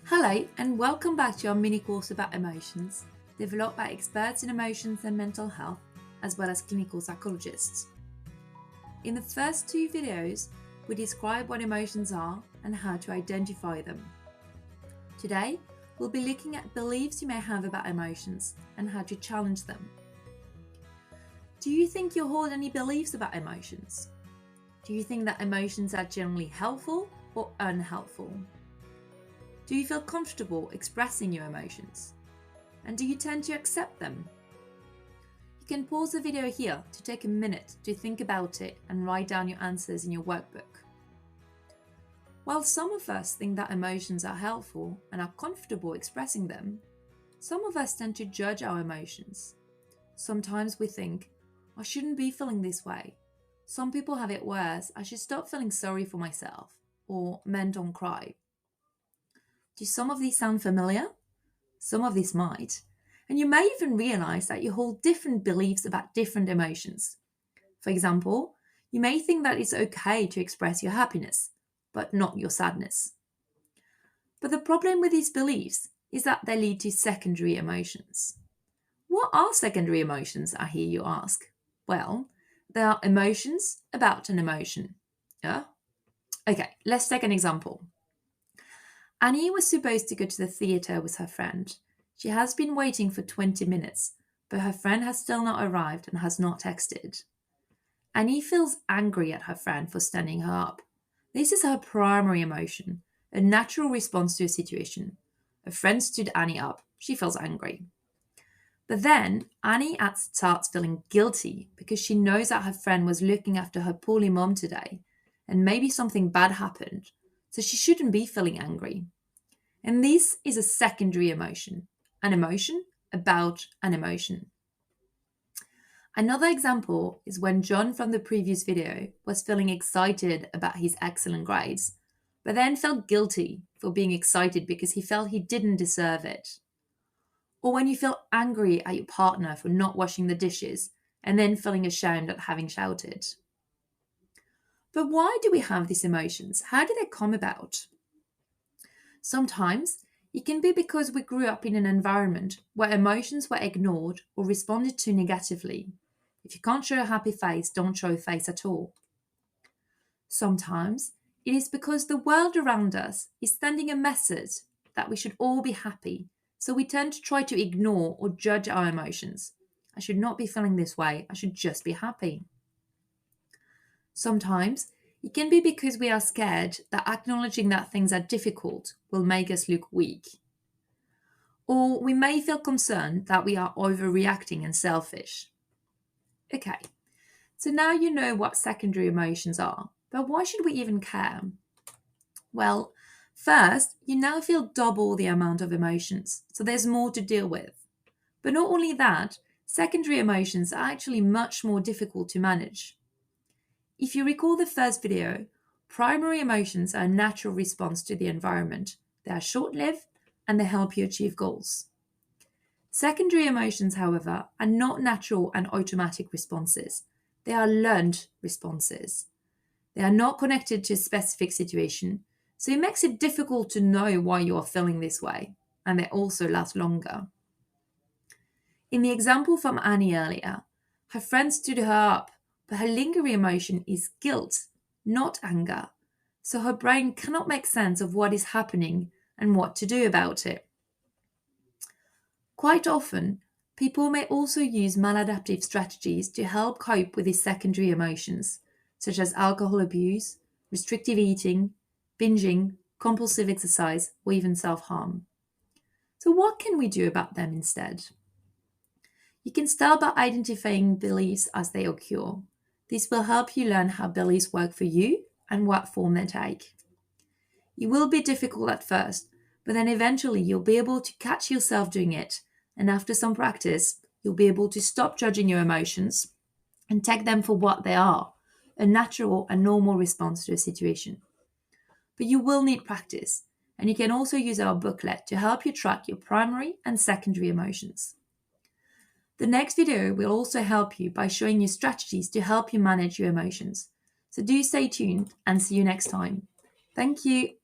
Hello, and welcome back to our mini course about emotions, developed by experts in emotions and mental health, as well as clinical psychologists. In the first two videos, we describe what emotions are and how to identify them. Today, we'll be looking at beliefs you may have about emotions and how to challenge them. Do you think you hold any beliefs about emotions? Do you think that emotions are generally helpful or unhelpful? Do you feel comfortable expressing your emotions? And do you tend to accept them? You can pause the video here to take a minute to think about it and write down your answers in your workbook. While some of us think that emotions are helpful and are comfortable expressing them, some of us tend to judge our emotions. Sometimes we think, I shouldn't be feeling this way. Some people have it worse, I should stop feeling sorry for myself. Or men don't cry. Do some of these sound familiar? Some of these might. And you may even realize that you hold different beliefs about different emotions. For example, you may think that it's okay to express your happiness, but not your sadness. But the problem with these beliefs is that they lead to secondary emotions. What are secondary emotions, I hear you ask? Well, they are emotions about an emotion. Yeah? Okay, let's take an example. Annie was supposed to go to the theatre with her friend. She has been waiting for 20 minutes, but her friend has still not arrived and has not texted. Annie feels angry at her friend for standing her up. This is her primary emotion, a natural response to a situation. A friend stood Annie up. She feels angry. But then Annie starts feeling guilty because she knows that her friend was looking after her poorly mom today, and maybe something bad happened, so she shouldn't be feeling angry. And this is a secondary emotion, an emotion about an emotion. Another example is when John from the previous video was feeling excited about his excellent grades, but then felt guilty for being excited because he felt he didn't deserve it. Or when you feel angry at your partner for not washing the dishes and then feeling ashamed at having shouted. But why do we have these emotions? How do they come about? Sometimes it can be because we grew up in an environment where emotions were ignored or responded to negatively. If you can't show a happy face, don't show a face at all. Sometimes it is because the world around us is sending a message that we should all be happy, so we tend to try to ignore or judge our emotions. I should not be feeling this way, I should just be happy. Sometimes it can be because we are scared that acknowledging that things are difficult will make us look weak. Or we may feel concerned that we are overreacting and selfish. Okay, so now you know what secondary emotions are, but why should we even care? Well, first, you now feel double the amount of emotions, so there's more to deal with. But not only that, secondary emotions are actually much more difficult to manage. If you recall the first video, primary emotions are a natural response to the environment. They are short-lived and they help you achieve goals. Secondary emotions, however, are not natural and automatic responses. They are learned responses. They are not connected to a specific situation, so it makes it difficult to know why you are feeling this way, and they also last longer. In the example from Annie earlier, her friend stood her up, but her lingering emotion is guilt, not anger, so her brain cannot make sense of what is happening and what to do about it. Quite often, people may also use maladaptive strategies to help cope with these secondary emotions, such as alcohol abuse, restrictive eating, binging, compulsive exercise, or even self-harm. So what can we do about them instead? You can start by identifying beliefs as they occur. This will help you learn how beliefs work for you and what form they take. It will be difficult at first, but then eventually you'll be able to catch yourself doing it, and after some practice, you'll be able to stop judging your emotions and take them for what they are, a natural and normal response to a situation. But you will need practice, and you can also use our booklet to help you track your primary and secondary emotions. The next video will also help you by showing you strategies to help you manage your emotions. So do stay tuned and see you next time. Thank you.